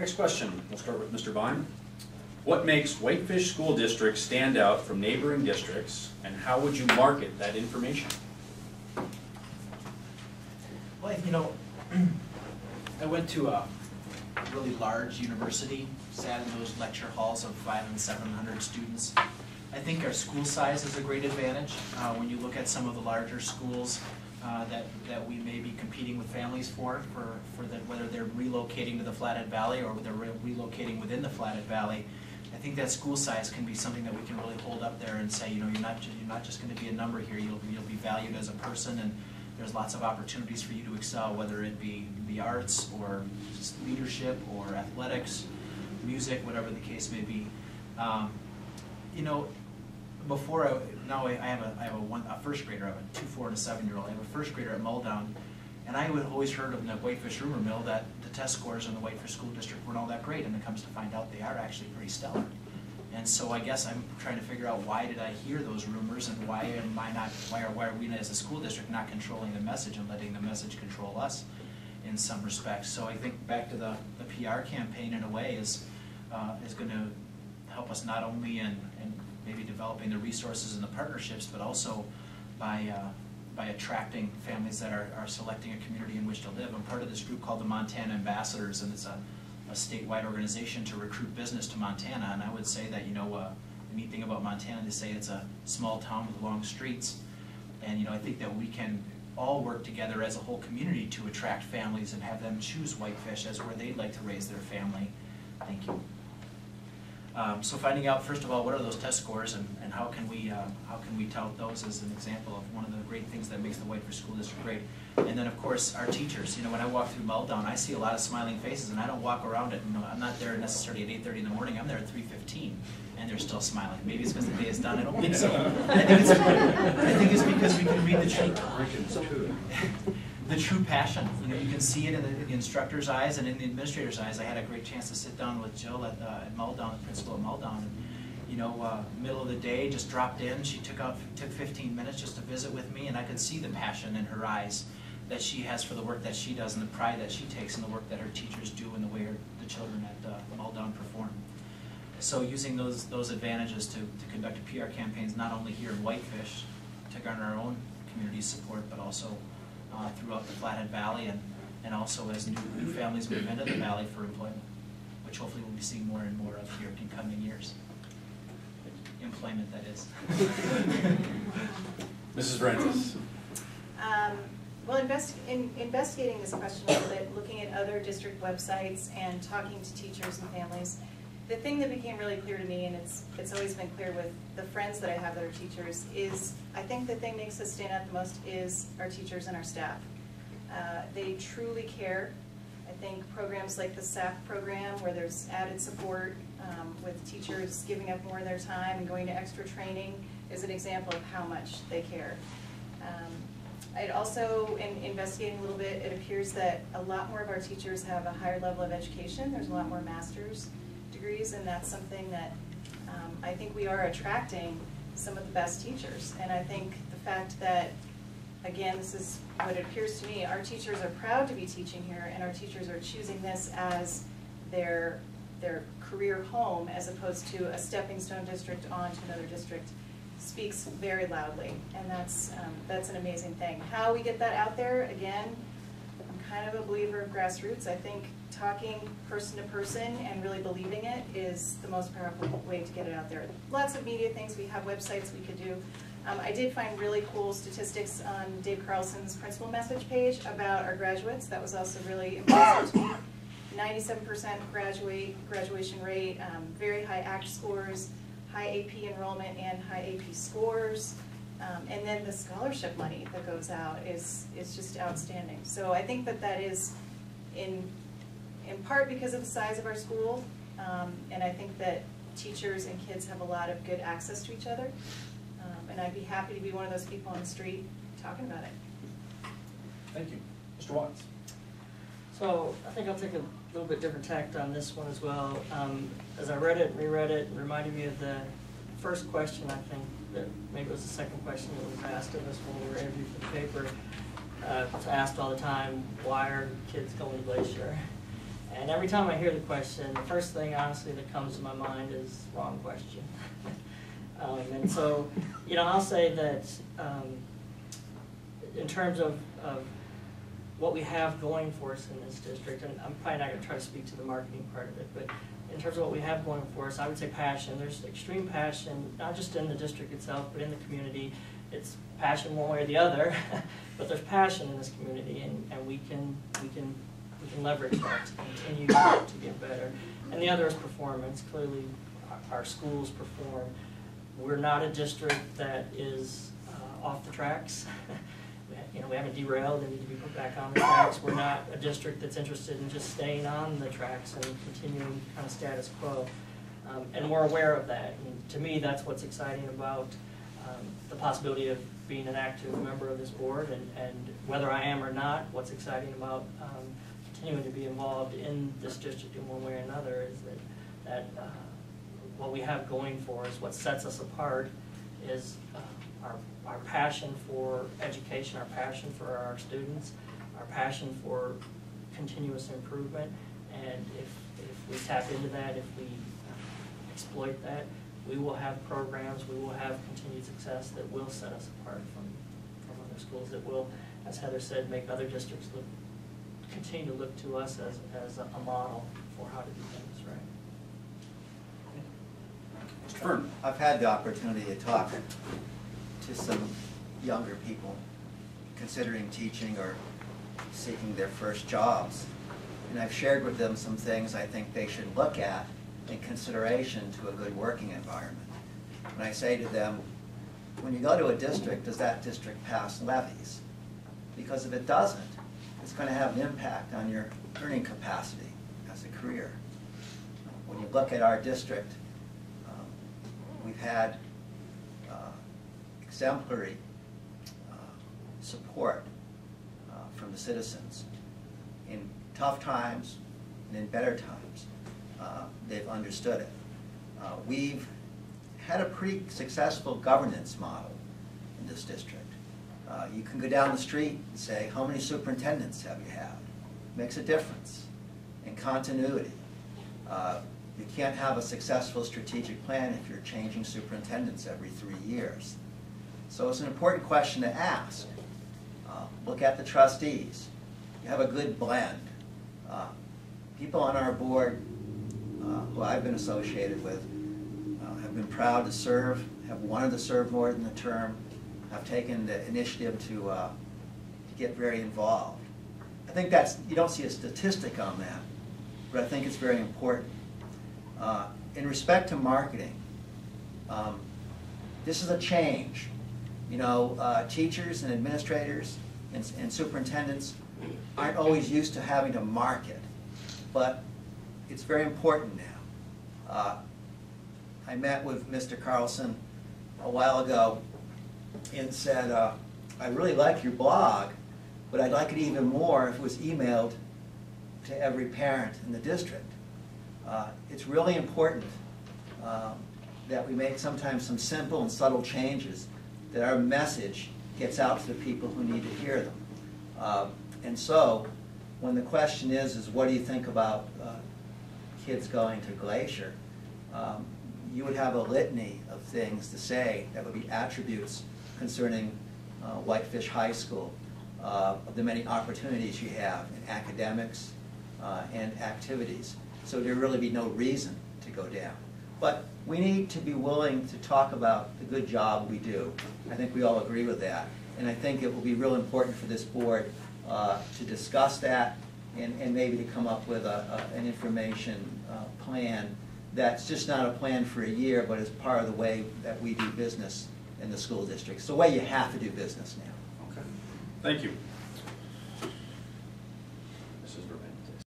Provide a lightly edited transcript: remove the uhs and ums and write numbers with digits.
Next question, we'll start with Mr. Vine. What makes Whitefish School District stand out from neighboring districts, and how would you market that information? Well, you know, I went to a really large university, sat in those lecture halls of 500 and 700 students. I think our school size is a great advantage. When you look at some of the larger schools that we may be competing with families for whether they're relocating to the Flathead Valley or they're relocating within the Flathead Valley, I think that school size can be something that we can really hold up there and say, you know, you're not just going to be a number here. You'll be valued as a person, and there's lots of opportunities for you to excel, whether it be the arts or just leadership or athletics, music, whatever the case may be. You know, now I have a first grader. I have a 2, 4, and a 7-year-old. I have a first grader at Muldown, and I had always heard of the Whitefish rumor mill that the test scores in the Whitefish School District weren't all that great, and it comes to find out they are actually pretty stellar. And so I guess I'm trying to figure out, why did I hear those rumors, and why are we as a school district not controlling the message and letting the message control us in some respects? So I think back to the PR campaign in a way is going to help us not only in maybe developing the resources and the partnerships, but also by attracting families that are selecting a community in which to live. I'm part of this group called the Montana Ambassadors, and it's a statewide organization to recruit business to Montana. And I would say that, you know, the neat thing about Montana, they say it's a small town with long streets. And, you know, I think that we can all work together as a whole community to attract families and have them choose Whitefish as where they'd like to raise their family. Thank you. So finding out, first of all, what are those test scores, and how can we tout those as an example of one of the great things that makes the Whitefish School District great. And then, of course, our teachers. You know, when I walk through Muldown, I see a lot of smiling faces, and I don't walk around it. You know, I'm not there necessarily at 8:30 in the morning. I'm there at 3:15, and they're still smiling. Maybe it's because the day is done. I don't think so. I think it's because we can read the true passion. You know, you can see it in the instructor's eyes and in the administrator's eyes. I had a great chance to sit down with Jill at Muldown, the principal at Muldown, and, you know, middle of the day, just dropped in. She took 15 minutes just to visit with me, and I could see the passion in her eyes that she has for the work that she does and the pride that she takes in the work that her teachers do and the way the children at Muldown perform. So using those advantages to conduct PR campaigns, not only here in Whitefish to garner our own community support, but also throughout the Flathead Valley, and also as new families move into the valley for employment, which hopefully we'll be seeing more and more of here in coming years. Employment, that is. Mrs. Francis. Well, investigating this question a little bit, looking at other district websites and talking to teachers and families, the thing that became really clear to me, and it's always been clear with the friends that I have that are teachers, is I think the thing that makes us stand out the most is our teachers and our staff. They truly care. I think programs like the SAF program, where there's added support with teachers giving up more of their time and going to extra training, is an example of how much they care. I'd also, in investigating a little bit, it appears that a lot more of our teachers have a higher level of education. There's a lot more master's degrees, and that's something that I think we are attracting some of the best teachers. And I think the fact that, again, this is what it appears to me, our teachers are proud to be teaching here, and our teachers are choosing this as their career home as opposed to a stepping stone district on to another district, speaks very loudly, and that's an amazing thing. How we get that out there, again, I'm kind of a believer of grassroots. I think talking person to person and really believing it is the most powerful way to get it out there. Lots of media things, we have websites we could do. I did find really cool statistics on Dave Carlson's principal message page about our graduates. That was also really impressive to me. 97% graduation rate, very high ACT scores, high AP enrollment and high AP scores, and then the scholarship money that goes out is just outstanding. So I think that is in part because of the size of our school, and I think that teachers and kids have a lot of good access to each other, and I'd be happy to be one of those people on the street talking about it. Thank you. Mr. Watts. So I think I'll take a little bit different tact on this one as well. As I read it and reread it, it reminded me of the first question, I think, that maybe it was the second question that was asked of us when we were interviewed for the paper. It's asked all the time, why are kids going to Glacier? And every time I hear the question, the first thing honestly that comes to my mind is wrong question. And so, you know, I'll say that in terms of what we have going for us in this district, and I'm probably not going to try to speak to the marketing part of it, but in terms of what we have going for us, I would say passion. There's extreme passion, not just in the district itself, but in the community. It's passion one way or the other, but there's passion in this community, and we can leverage that to continue to get better. And the other is performance. Clearly, our schools perform. We're not a district that is off the tracks. You know, we haven't derailed and need to be put back on the tracks. We're not a district that's interested in just staying on the tracks and continuing kind of status quo. And we're aware of that. And to me, that's what's exciting about the possibility of being an active member of this board, and whether I am or not, what's exciting about continuing to be involved in this district in one way or another is that what we have going for us, what sets us apart, is our passion for education, our passion for our students, our passion for continuous improvement. And if we tap into that, if we exploit that, we will have programs, we will have continued success that will set us apart from other schools, that will, as Heather said, make other districts continue to look to us as a model for how to do things right. Mr. Fern. I've had the opportunity to talk to some younger people considering teaching or seeking their first jobs. And I've shared with them some things I think they should look at in consideration to a good working environment. When I say to them, when you go to a district, does that district pass levies? Because if it doesn't, it's going to have an impact on your earning capacity as a career. When you look at our district, we've had exemplary support from the citizens. In tough times and in better times, they've understood it. We've had a pretty successful governance model in this district. You can go down the street and say, how many superintendents have you had? Makes a difference in continuity. You can't have a successful strategic plan if you're changing superintendents every 3 years. So it's an important question to ask. Look at the trustees. You have a good blend. People on our board who I've been associated with have been proud to serve, have wanted to serve more than a term, have taken the initiative to get very involved. I think that's, you don't see a statistic on that, but I think it's very important. In respect to marketing, this is a change. You know, teachers and administrators and superintendents aren't always used to having to market, but it's very important now. I met with Mr. Carlson a while ago and said, I really like your blog, but I'd like it even more if it was emailed to every parent in the district. It's really important that we make sometimes some simple and subtle changes, that our message gets out to the people who need to hear them. And so, when the question is what do you think about kids going to Glacier, you would have a litany of things to say that would be attributes concerning Whitefish High School, of the many opportunities you have in academics and activities. So there really be no reason to go down. But we need to be willing to talk about the good job we do. I think we all agree with that. And I think it will be real important for this board to discuss that and maybe to come up with an information plan that's just not a plan for a year, but is part of the way that we do business in the school district. It's the way you have to do business now. Okay. Thank you. Mrs.